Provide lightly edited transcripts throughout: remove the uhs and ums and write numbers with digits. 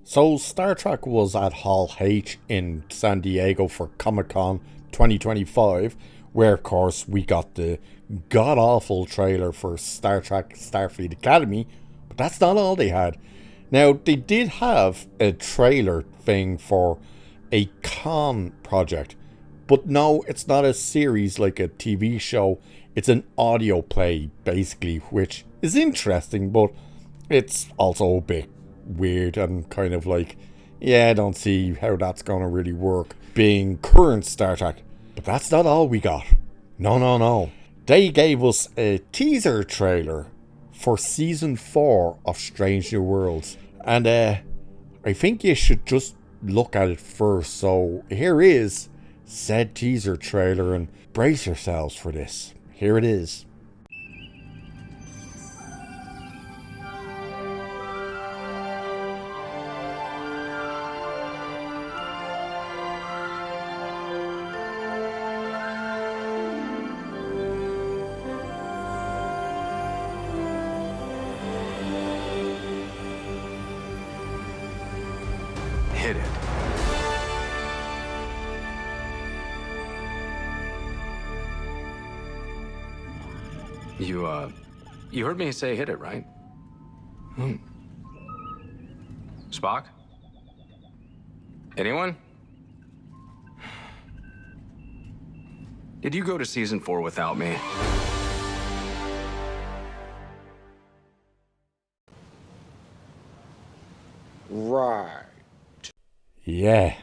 So Star Trek was at Hall H in San Diego for Comic Con 2025, where of course we got the god awful trailer for Star Trek Starfleet Academy, but that's not all they had. Now they did have a trailer thing for a con project, but no, it's not a series like a TV show. It's an audio play basically, which is interesting, but it's also a bit weird and kind of like, yeah, I don't see how that's going to really work being current Star Trek. But that's not all we got. No, no, no. They gave us a teaser trailer for season 4 of Strange New Worlds. And I think you should just look at it first. So here is said teaser trailer and brace yourselves for this. Here it is. Hit it. You heard me say hit it, right? Spock? Anyone? Did you go to season 4 without me? Right. Yeah.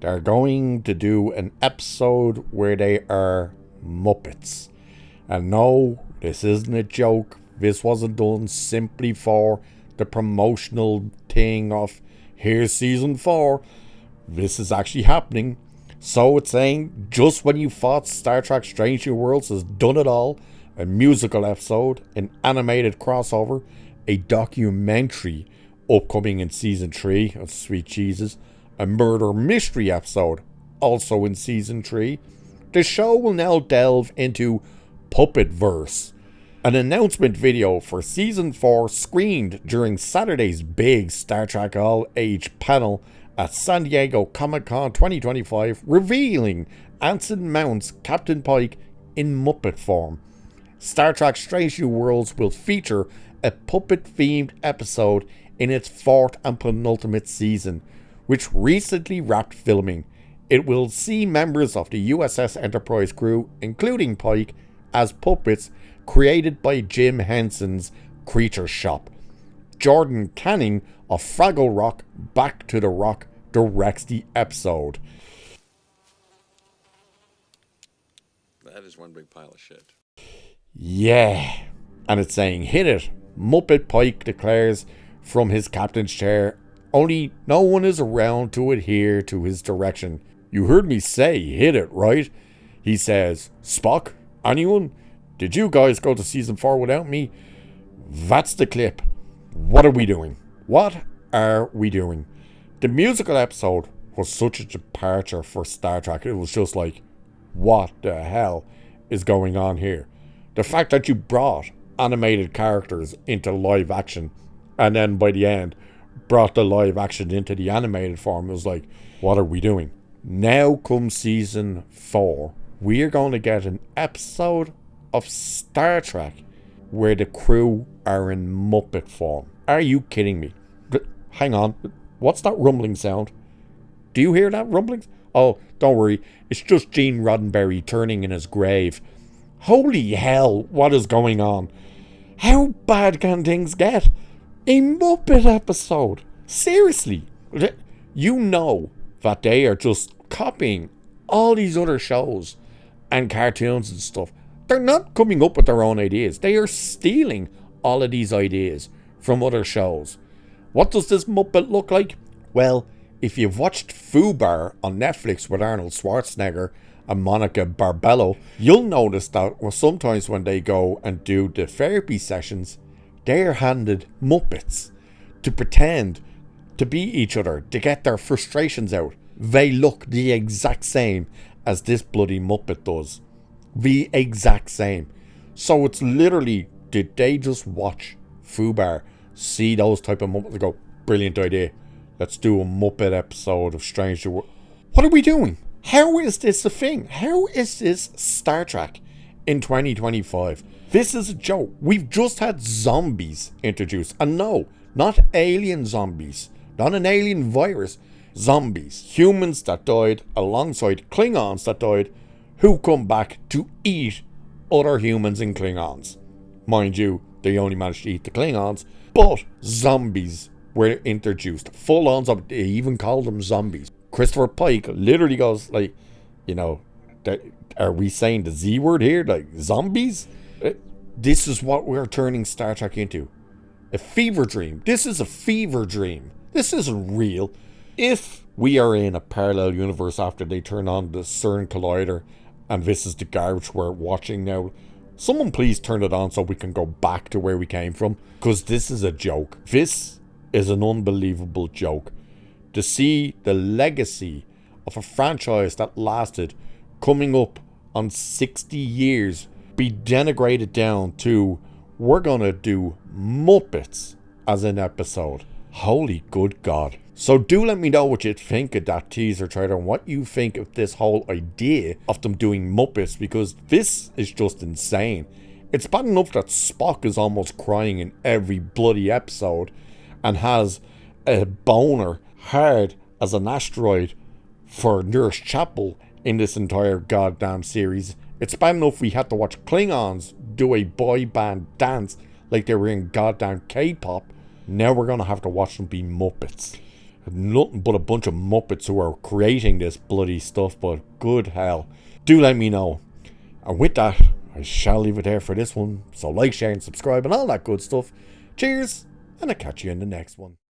They're going to do an episode where they are Muppets. And no, this isn't a joke. This wasn't done simply for the promotional thing of here's season 4. This is actually happening. So it's saying just when you thought Star Trek Strange New Worlds has done it all, a musical episode, an animated crossover, a documentary upcoming in season 3 of Sweet Jesus, a murder mystery episode also in season 3. The show will now delve into Puppetverse. An announcement video for season 4 screened during Saturday's big Star Trek All Age panel at San Diego Comic Con 2025, revealing Anson Mount's Captain Pike in Muppet form. Star Trek Strange New Worlds will feature a puppet-themed episode in its 4th and penultimate season, which recently wrapped filming. It will see members of the USS Enterprise crew, including Pike, as puppets created by Jim Henson's Creature Shop. Jordan Canning of Fraggle Rock Back to the Rock directs the episode. That is one big pile of shit. Yeah, and it's saying hit it. Muppet Pike declares from his captain's chair, only no one is around to adhere to his direction. You heard me say hit it, right? He says, Spock, anyone? Did you guys go to season 4 without me? That's the clip. What are we doing? What are we doing? The musical episode was such a departure for Star Trek. It was just like, what the hell is going on here? The fact that you brought animated characters into live action and then by the end brought the live action into the animated form, it was like, what are we doing? Now comes season 4. We are going to get an episode of Star Trek where the crew are in Muppet form. Are you kidding me? Hang on. What's that rumbling sound? Do you hear that rumbling? Oh, don't worry. It's just Gene Roddenberry turning in his grave. Holy hell, what is going on? How bad can things get? A Muppet episode? Seriously? You know that they are just copying all these other shows and cartoons and stuff. They're not coming up with their own ideas. They are stealing all of these ideas from other shows. What does this Muppet look like? Well, if you've watched Fubar on Netflix with Arnold Schwarzenegger and Monica Barbello, you'll notice that sometimes when they go and do the therapy sessions, they're handed Muppets to pretend to be each other, to get their frustrations out. They look the exact same as this bloody Muppet does. The exact same. So it's literally, did they just watch Fubar, see those type of Muppets and go, brilliant idea, let's do a Muppet episode of Stranger World. What are we doing? How is this a thing? How is this Star Trek in 2025? This is a joke. We've just had zombies introduced. And no, not alien zombies. Not an alien virus. Zombies. Humans that died alongside Klingons that died, who come back to eat other humans and Klingons. Mind you, they only managed to eat the Klingons, but zombies were introduced. Full on zombies. They even called them zombies. Christopher Pike literally goes like, you know, are we saying the Z word here? Like, zombies? This is what we're turning Star Trek into. A fever dream. This is a fever dream. This isn't real. If we are in a parallel universe after they turn on the CERN Collider and this is the garbage we're watching now, someone please turn it on so we can go back to where we came from. Because this is a joke. This is an unbelievable joke. To see the legacy of a franchise that lasted coming up on 60 years be denigrated down to, we're gonna do Muppets as an episode. Holy good God. So do let me know what you think of that teaser trailer and what you think of this whole idea of them doing Muppets, because this is just insane. It's bad enough that Spock is almost crying in every bloody episode and has a boner hard as an asteroid for Nurse Chapel in this entire goddamn series. It's bad enough we had to watch Klingons do a boy band dance like they were in goddamn K-pop. Now we're gonna have to watch them be Muppets. Nothing but a bunch of Muppets who are creating this bloody stuff, but good hell. Do let me know. And with that, I shall leave it there for this one. So like, share and subscribe and all that good stuff. Cheers, and I'll catch you in the next one.